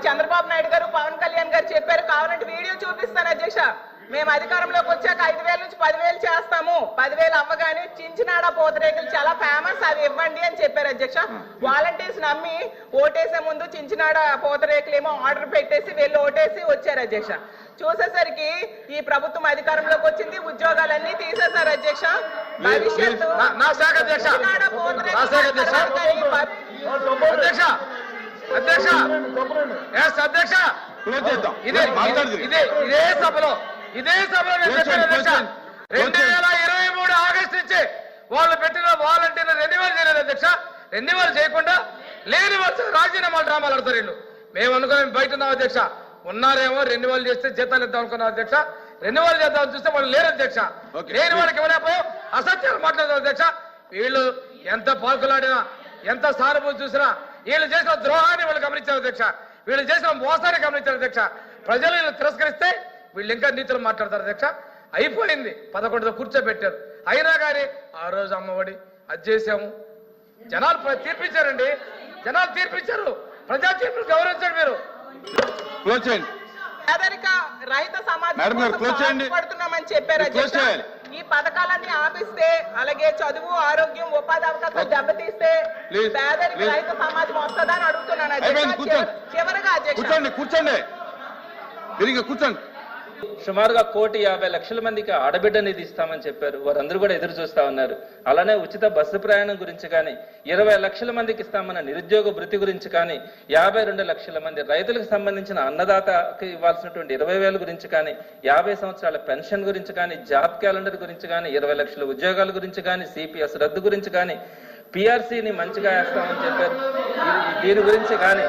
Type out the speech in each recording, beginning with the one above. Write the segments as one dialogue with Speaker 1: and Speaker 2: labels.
Speaker 1: చంద్రబాబు నాయుడు గారు పవన్ కళ్యాణ్ గారు చెప్పారు, కావాలంటే వీడియో చూపిస్తాను అధ్యక్ష, మేము అధికారంలోకి వచ్చాక 5,000 నుంచి 10,000 చేస్తాము, 10,000 అవ్వగానే చించినాడ పూతరేకులు చాలా ఫేమస్, అవి ఇవ్వండి అని చెప్పారు అధ్యక్ష. వాలంటీర్స్ నమ్మి ఓటేసే ముందు చించినాడ పూతరేకులు ఏమో ఆర్డర్ పెట్టేసి వెళ్ళి ఓటేసి వచ్చారు అధ్యక్ష. చూసేసరికి ఈ ప్రభుత్వం అధికారంలోకి వచ్చింది, ఉద్యోగాలన్నీ తీసేశారు అధ్యక్ష. భవిష్యత్తు
Speaker 2: ఇదే సభలో 2023 ఆగస్టు నుంచి వాళ్ళు పెట్టిన వాలంటీర్లు రెన్యువల్ చేయలేదు అధ్యక్ష. రెన్యువల్ చేయకుండా లేని వచ్చి రాజీనామాలు డ్రామాలు ఆడతారు వీళ్ళు. మేము అనుకున్నాం బయట ఉన్నాం అధ్యక్ష, ఉన్నారేమో రెన్యువల్ చేస్తే జీతాలు ఇద్దాం అనుకున్నాం అధ్యక్ష. రెన్యువల్ చేద్దామని చూస్తే వాళ్ళు లేరు అధ్యక్ష. లేని వాళ్ళకి ఇవ్వలేకపోయాం, అసత్యాలు మాట్లాడతారు అధ్యక్ష. వీళ్ళు ఎంత పాల్కులాడినా ఎంత సానుభూతి చూసినా వీళ్ళు చేసిన ద్రోహాన్ని వాళ్ళు గమనించారు అధ్యక్ష, వీళ్ళు చేసిన మోసాన్ని గమనించారు అధ్యక్ష. ప్రజలు వీళ్ళు తిరస్కరిస్తే వీళ్ళు ఇంకా నీతులు మాట్లాడతారు అధ్యక్ష. అయిపోయింది, 11 కూర్చోబెట్టారు. అయినా కానీ ఆ రోజు అమ్మఒడి అది చేసాము, జనాలు తీర్పిచ్చారండి, జనాలు తీర్పిచ్చారు, ప్రజా తీర్పులు గౌరవించండి. మీరు
Speaker 1: పేదరిక రహిత సమాజం పడుతున్నామని చెప్పారు అధ్యక్ష. ఈ పథకాలన్నీ ఆపిస్తే, అలాగే చదువు, ఆరోగ్యం, ఉపాధి అవకాశాలు దెబ్బతీస్తే పేదరిక రహిత సమాజం వస్తుందా అని అడుగుతున్నాను అధ్యక్ష. చివరగా అధ్యక్ష
Speaker 3: కూర్చోండి.
Speaker 4: సుమారుగా 1,50,00,000 మందికి ఆడబిడ్డ నిధి ఇస్తామని చెప్పారు. వారందరూ కూడా ఎదురు చూస్తా ఉన్నారు. అలానే ఉచిత బస్సు ప్రయాణం గురించి కానీ, 20 లక్షల మందికి ఇస్తామన్న నిరుద్యోగ భృతి గురించి కానీ, 52 లక్షల మంది రైతులకు సంబంధించిన అన్నదాతకి ఇవ్వాల్సినటువంటి 20,000 గురించి కానీ, 50 సంవత్సరాల పెన్షన్ గురించి కానీ, జాబ్ క్యాలెండర్ గురించి కానీ, 20 లక్షల ఉద్యోగాల గురించి కానీ, సిపిఎస్ రద్దు గురించి కానీ, పిఆర్సీని మంచిగా వేస్తామని చెప్పారు. దీని గురించి కానీ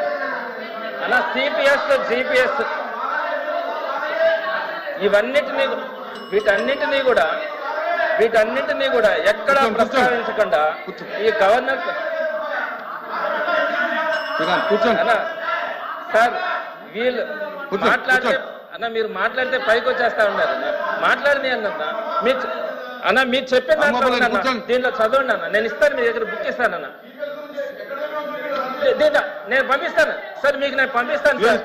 Speaker 4: అలా సిపిఎస్ జిపిఎస్ వీటన్నిటినీ కూడా ఎక్కడా ప్రస్తావించకుండా ఈ గవర్నర్ సార్ వీళ్ళు మాట్లాడితే మీరు మాట్లాడితే పైకి వచ్చేస్తా ఉన్నారు. మాట్లాడిని అన్న మీరు చెప్పిన దీంట్లో చదవండి అన్న, నేను ఇస్తాను, మీ దగ్గర బుక్ ఇస్తానన్న, నేను పంపిస్తాను సార్, మీకు నేను పంపిస్తాను సార్.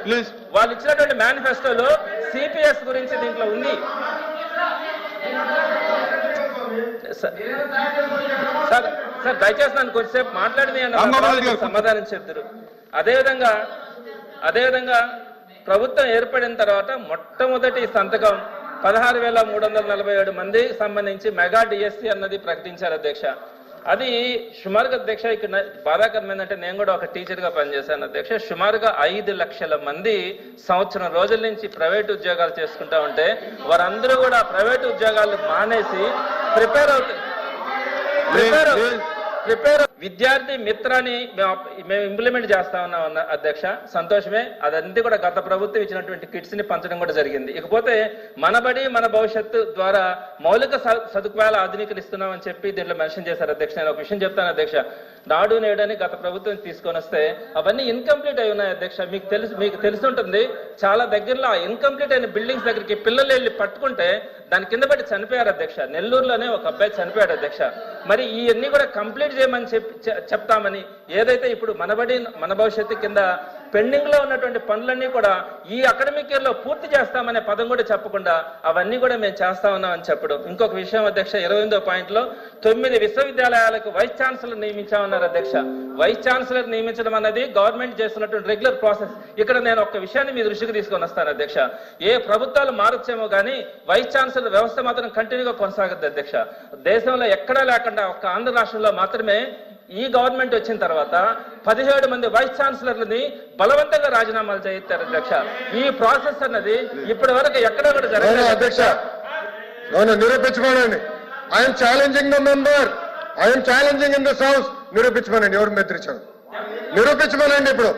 Speaker 4: వాళ్ళు ఇచ్చినటువంటి మేనిఫెస్టోలో సిపిఎస్ గురించి దీంట్లో ఉంది సార్. దయచేసి నన్ను కొంచెంసేపు మాట్లాడింది అన్న సమాధానం చెప్తారు. అదేవిధంగా ప్రభుత్వం ఏర్పడిన తర్వాత మొట్టమొదటి సంతకం 16,347 మంది సంబంధించి మెగా డిఎస్సి అన్నది ప్రకటించారు అధ్యక్ష. అది సుమారుగా అధ్యక్ష, ఇక్కడ బాధాకరమైందంటే నేను కూడా ఒక టీచర్గా పనిచేశాను అధ్యక్ష. సుమారుగా 5 లక్షల మంది సంవత్సరం రోజుల నుంచి ప్రైవేటు ఉద్యోగాలు చేసుకుంటా ఉంటే వారందరూ కూడా ప్రైవేటు ఉద్యోగాలు మానేసి ప్రిపేర్ విద్యార్థి మిత్రాన్ని మేము ఇంప్లిమెంట్ చేస్తా ఉన్నాం అధ్యక్ష. సంతోషమే, అదంతా కూడా గత ప్రభుత్వం ఇచ్చినటువంటి కిట్స్ ని పంచడం కూడా జరిగింది. ఇకపోతే మనబడి మన భవిష్యత్తు ద్వారా మౌలిక సదుపాయాలు ఆధునీకరిస్తున్నామని చెప్పి దీంట్లో మెన్షన్ చేశారు అధ్యక్ష. నేను ఒక విషయం చెప్తాను అధ్యక్ష, నాడు నేడని గత ప్రభుత్వం తీసుకొని వస్తే అవన్నీ ఇన్కంప్లీట్ అయి ఉన్నాయి అధ్యక్ష. మీకు తెలుసుంటుంది, చాలా దగ్గరలో ఆ ఇన్కంప్లీట్ అయిన బిల్డింగ్స్ దగ్గరికి పిల్లలు వెళ్ళి పట్టుకుంటే దాని కింద పడి చనిపోయారు అధ్యక్ష. నెల్లూరులోనే ఒక అబ్బాయి చనిపోయాడు అధ్యక్ష. మరి ఇవన్నీ కూడా కంప్లీట్ చేయమని చెప్తామని ఏదైతే ఇప్పుడు మనబడి మన భవిష్యత్తు కింద పెండింగ్ లో ఉన్నటువంటి పనులన్నీ కూడా ఈ అకాడమిక్ ఇయర్ లో పూర్తి చేస్తామనే పదం కూడా చెప్పకుండా అవన్నీ కూడా మేము చేస్తా ఉన్నామని చెప్పడం. ఇంకొక విషయం అధ్యక్ష, 28వ పాయింట్లో 9 విశ్వవిద్యాలయాలకు వైస్ ఛాన్సలర్ నియమించామన్నారు అధ్యక్ష. వైస్ ఛాన్సలర్ నియమించడం అనేది గవర్నమెంట్ చేస్తున్నటువంటి రెగ్యులర్ ప్రాసెస్. ఇక్కడ నేను ఒక విషయాన్ని మీ దృష్టికి తీసుకొని వస్తాను అధ్యక్ష. ఏ ప్రభుత్వాలు మారొచ్చేమో కానీ వైస్ ఛాన్సలర్ వ్యవస్థ మాత్రం కంటిన్యూగా కొనసాగుద్ది అధ్యక్ష. దేశంలో ఎక్కడా లేకుండా ఒక్క ఆంధ్ర రాష్ట్రంలో మాత్రమే ఈ గవర్నమెంట్ వచ్చిన తర్వాత 17 మంది వైస్ ఛాన్సలర్లని బలవంతంగా రాజీనామాలు చేయిస్తారు అధ్యక్ష. ఈ ప్రాసెస్ అన్నది ఇప్పటి వరకు ఎక్కడ కూడా జరగలేదు అధ్యక్ష.
Speaker 3: నిరూపించుకోనండి. I'm challenging the member, I'm challenging in this house. నిరూపించుకోనండి, ఎవరు బెదిరించారు నిరూపించుకోనండి. ఇప్పుడు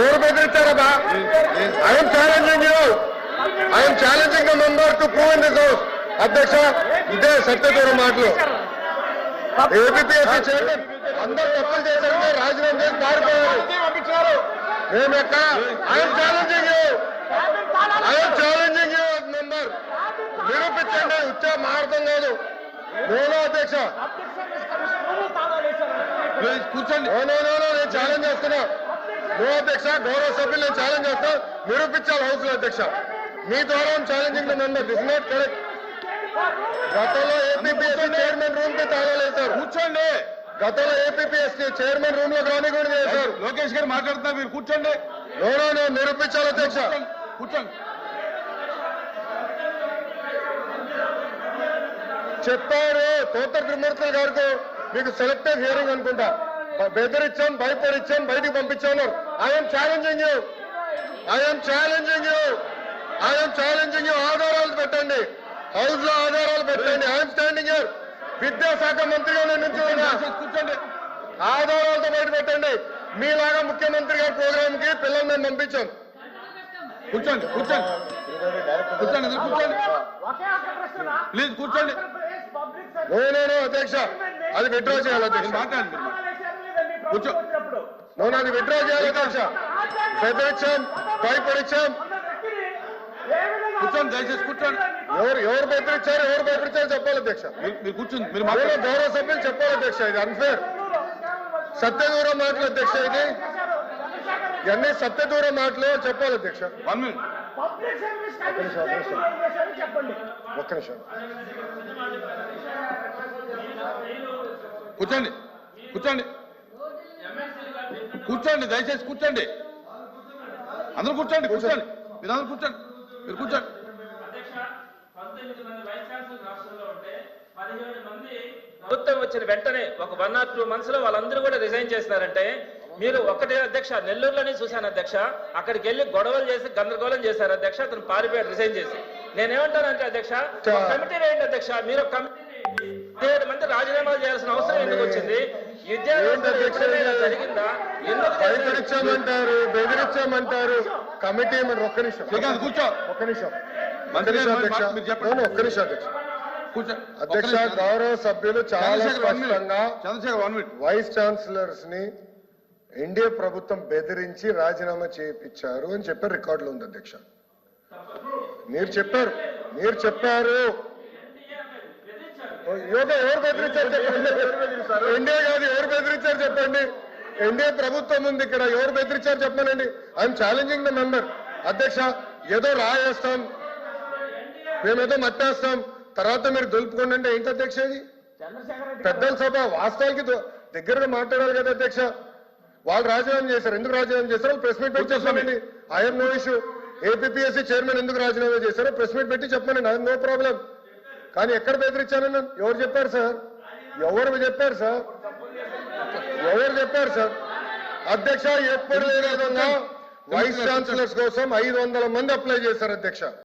Speaker 3: ఎవరు బెదిరించారబ్బా? I'm challenging you, I'm challenging the member to prove in this house. అధ్యక్ష, ఇదే సత్యదూరం మాటలు. ఏపీఎస్సీ చైర్మన్ అందరూ తప్పులు చేశారంటే రాజీనామా చేసి పారిపోయారు. మేము ఎక్కడ? ఐఎమ్ ఛాలెంజింగ్ యూ మెంబర్, నిరూపించండి. ఉచ్చ మారడం కాదు. నేను అధ్యక్ష ప్లీజ్ కూర్చోండి. నేను ఛాలెంజ్ చేస్తున్నా. నో అధ్యక్ష, గౌరవ సభ్యులు నేను ఛాలెంజ్ చేస్తా. నిరూపించాలి హౌస్ లో అధ్యక్ష. మీ ద్వారా challenging the member. This not correct. గతంలో ఏపీపీఎస్సీ చైర్మన్ రూమ్ కి తాళాలేశారు. కూర్చోండి. గతంలో ఏపీపీఎస్సీ చైర్మన్ రూమ్ లో రానికూడదు చేశారు. లోకేష్ గారు మాట్లాడుతున్నారు, మీరు కూర్చోండి. నో నిరూపించాలి అధ్యక్ష. కూర్చోండి. చెప్పారు తోట త్రిమూర్తుల గారికి, మీకు సెలెక్టివ్ హియరింగ్ అనుకుంటా. బెదిరించాం, భయపడిచ్చాం, బయటికి పంపించాను. I'm challenging you. ఆధారాలు పెట్టండి. హౌస్ లో ఆధారాలు పెట్టండి. I'm standing here. విద్యాశాఖ మంత్రిగా నేను నుంచున్నా. కూర్చోండి. ఆధారాలతో బయట పెట్టండి. మీలాగా ముఖ్యమంత్రి గారి ప్రోగ్రామ్ కి పిల్లలు మేము పంపించాం. కూర్చోండి. ప్లీజ్ కూర్చోండి. నో అధ్యక్ష, అది విత్డ్రా చేయాలి అధ్యక్ష. కూర్చో. అది విత్డ్రా చేయాలి అధ్యక్ష. బెదిరించాం, భయపడిచ్చాం. కూర్చోండి, దయచేసి కూర్చోండి. ఎవరు బెదిరించారు చెప్పాలి అధ్యక్ష. మీరు కూర్చోండి. మీరు గౌరవ సభ్యులు చెప్పాలి అధ్యక్ష. ఇది అన్ఫేర్. సత్యదూరం మాటలు అధ్యక్ష. ఇది ఇవన్నీ సత్యదూరం మాటలు చెప్పాలి అధ్యక్ష. 1 minute. ఒక్క నిమిషం. కూర్చోండి దయచేసి కూర్చోండి. అందరూ కూర్చోండి. మీరు అందరూ కూర్చోండి.
Speaker 4: ప్రభుత్వం వచ్చిన వెంటనే ఒక 1 or 2 months లో వాళ్ళందరూ కూడా రిజైన్ చేస్తారంటే, మీరు ఒక్కటే అధ్యక్ష, నెల్లూరులోనే చూశాను అధ్యక్ష. అక్కడికి వెళ్ళి గొడవలు చేసి గందరగోళం చేశారు అధ్యక్ష. అతను పారిపోయాడు రిజైన్ చేసి. నేనేమంటానంటే అధ్యక్ష, కమిటీ వేయండి అధ్యక్ష. మీరు ఒక కమిటీ 17 మంది రాజీనామాలు చేయాల్సిన అవసరం ఎందుకు వచ్చింది? జరిగిందా? ఎందుకు
Speaker 3: బెదిరించామంటారు కమిటీ. ఒక్క నిమిషం అధ్యక్ష. గౌరవ సభ్యులు చాలా స్పష్టంగా వైస్ ఛాన్సలర్స్ ని ఎన్డీఏ ప్రభుత్వం బెదిరించి రాజీనామా చేయించారు అని చెప్పారు. రికార్డులో ఉంది అధ్యక్ష. మీరు చెప్పారు. ఎవరు బెదిరించారు చెప్పండి. ఎన్డీఏ కాదు, ఎవరు బెదిరించారు చెప్పండి. ఎన్డీఏ ప్రభుత్వం ఉంది ఇక్కడ. ఎవరు బెదిరించారు చెప్పానండి. ఐఎమ్ ఛాలెంజింగ్ ద మెంబర్ అధ్యక్ష. ఏదో రాయేస్తాం, మేమేదో మట్టేస్తాం, తర్వాత మీరు దులుపుకోండి అంటే ఏంటి అధ్యక్ష? ఇది పెద్దల సభ. వాస్తవానికి దగ్గరగా మాట్లాడాలి కదా అధ్యక్ష. వాళ్ళు రాజీనామా చేశారు. ఎందుకు రాజీనామా చేశారో ప్రెస్ మీట్ పెట్టి చెప్పానండి. I'm no issue. APPSC chairman ఎందుకు రాజీనామా చేశారో ప్రెస్ మీట్ పెట్టి చెప్పానండి. I'm no problem. కానీ ఎక్కడ బెదిరించానని ఎవరు చెప్పారు సార్? అధ్యక్ష, ఎప్పుడు లేని విధంగా వైస్ ఛాన్సలర్స్ కోసం 500 మంది అప్లై చేశారు అధ్యక్ష.